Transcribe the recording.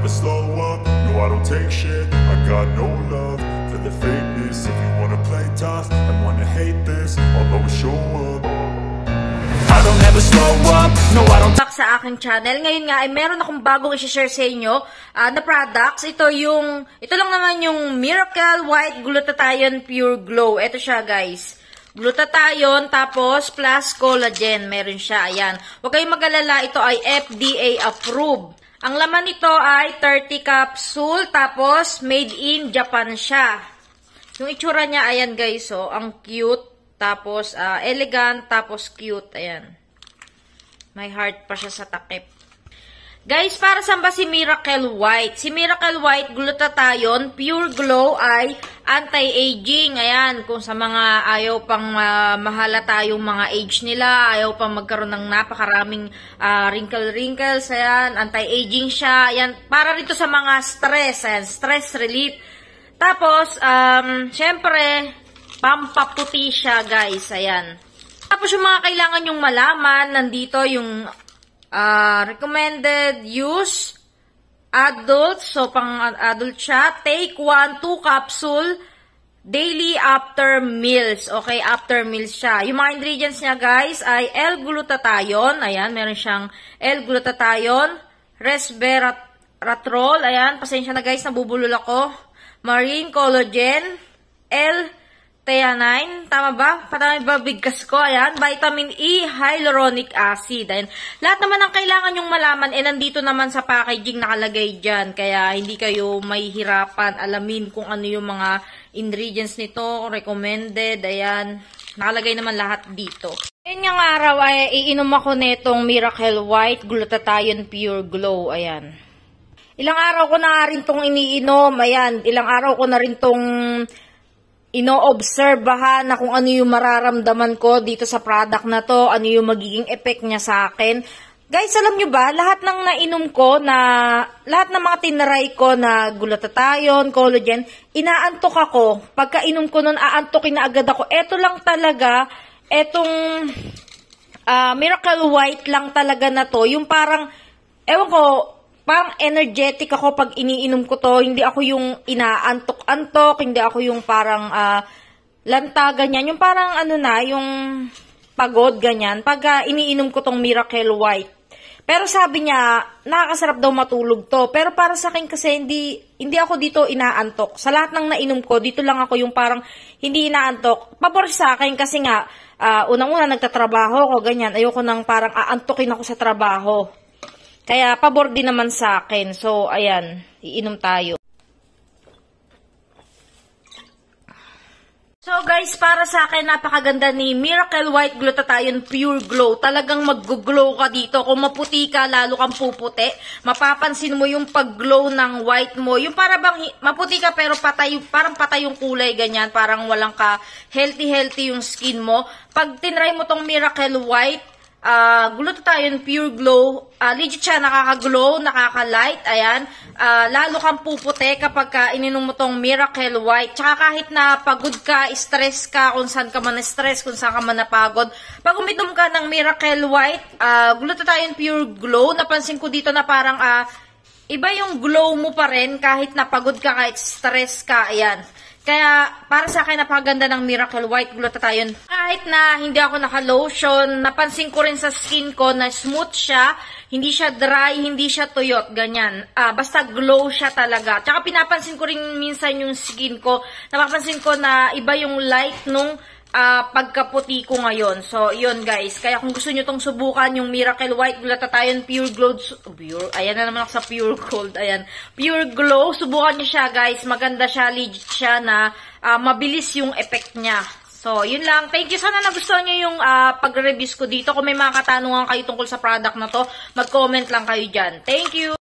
never slow up, no I don't take shit. I got no love for the fakeness. If you wanna play tough and wanna hate this, I'll always show up. I don't ever slow up, no I don't. Back sa aking channel. Ngayon nga ay meron akong bagong i-share sa inyo na products. Ito lang naman yung Miracle White Glutathione Pure Glow. Ito siya guys. Glutathione tapos plus collagen. Meron siya. Ayan. Huwag kayong mag-alala. Ito ay FDA approved. Ang laman nito ay 30 capsule tapos made in Japan siya. Yung itsura niya, ayan guys. Oh, ang cute. Tapos elegant. Tapos cute. Ayan. May heart pa siya sa takip. Guys, para saan ba si Miracle White? Si Miracle White Glutathione Pure Glow ay anti-aging. Ayan, kung sa mga ayaw pang mahalata yung mga age nila, ayaw pang magkaroon ng napakaraming wrinkles, ayan, anti-aging siya. Ayan, para rito sa mga stress, ayan, stress relief. Tapos, syempre, pampaputi siya, guys, ayan. Tapos yung mga kailangan nyong malaman, nandito yung recommended use adults, so pang adult siya, take 1-2 capsule daily after meals. Okay, after meals siya. Yung mga ingredients niya guys ay L-glutathione, ayan, meron siyang L-glutathione, resveratrol, ayan, pasensya na guys, nabubulol ako, marine collagen, L-theanine, tama ba? Patama ba bigkas ko? Ayan, vitamin E, hyaluronic acid. Ayan. Lahat naman ang kailangan yung malaman, nandito naman sa packaging nakalagay dyan. Kaya hindi kayo mahihirapan alamin kung ano yung mga ingredients nito, recommended. Ayan, nakalagay naman lahat dito. Ngayon yung araw ay iinom ako netong Miracle White Glutathione Pure Glow. Ayan. Ilang araw ko na rin tong iniinom. Ayan, ilang araw ko na rin tong ino-obserbahan na kung ano yung mararamdaman ko dito sa product na to, ano yung magiging effect niya sa akin. Guys, alam nyo ba, lahat ng nainom ko, lahat ng mga tinaray ko na glutathione, collagen, inaantok ako. Pagka inom ko nun, aantokin na agad ako. Eto lang talaga, etong Miracle White lang talaga na to, yung parang, ewan ko, parang energetic ako pag iniinom ko to. Hindi ako yung inaantok-antok. Hindi ako yung parang lanta, ganyan. Yung parang ano na, yung pagod, ganyan. Pag iniinom ko tong Miracle White. Pero sabi niya, nakakasarap daw matulog to. Pero para sa akin kasi, hindi ako dito inaantok. Sa lahat ng nainom ko, dito lang ako yung parang hindi inaantok. Pabor sa akin kasi nga, unang-una nagtatrabaho ko, ganyan. Ayoko nang parang aantokin ako sa trabaho. Kaya, pabor din naman sa akin. So, ayan. Iinom tayo. So, guys, para sa akin, napakaganda ni Miracle White Glutathione Pure Glow. Talagang mag-glow ka dito. Kung maputi ka, lalo kang puputi. Mapapansin mo yung pag-glow ng white mo. Yung para bang maputi ka pero patay, parang patay yung kulay, ganyan. Parang walang ka healthy yung skin mo. Pag tinry mo tong Miracle White, Glutathione Pure Glow, legit siya, nakaka-glow, nakaka-light, ayan, lalo kang puputi kapag ininom mo tong Miracle White, tsaka kahit na pagod ka, stress ka, kung saan ka man na-stress, kung saan ka man napagod, pag uminom ka ng Miracle White, Glutathione Pure Glow, napansin ko dito na parang, iba yung glow mo pa rin, kahit napagod ka, kahit stress ka, ayan. Kaya, para sa akin, napakaganda ng Miracle White Glutathione. Kahit na hindi ako naka-lotion, napansin ko rin sa skin ko na smooth siya, hindi siya dry, hindi siya tuyot, ganyan. Basta glow siya talaga. Tsaka pinapansin ko rin minsan yung skin ko, napapansin ko na iba yung light nung pagkaputi ko ngayon. So, yun guys. Kaya kung gusto nyo tong subukan, yung Miracle White Glutathione Pure Glow, ayan na naman ako sa Pure Gold, ayan. Pure Glow, subukan nyo siya guys. Maganda siya, legit siya na mabilis yung effect niya. So, yun lang. Thank you. Sana nagustuhan nyo yung pag-reviews ko dito. Kung may mga katanungan kayo tungkol sa product na to, mag-comment lang kayo dyan. Thank you!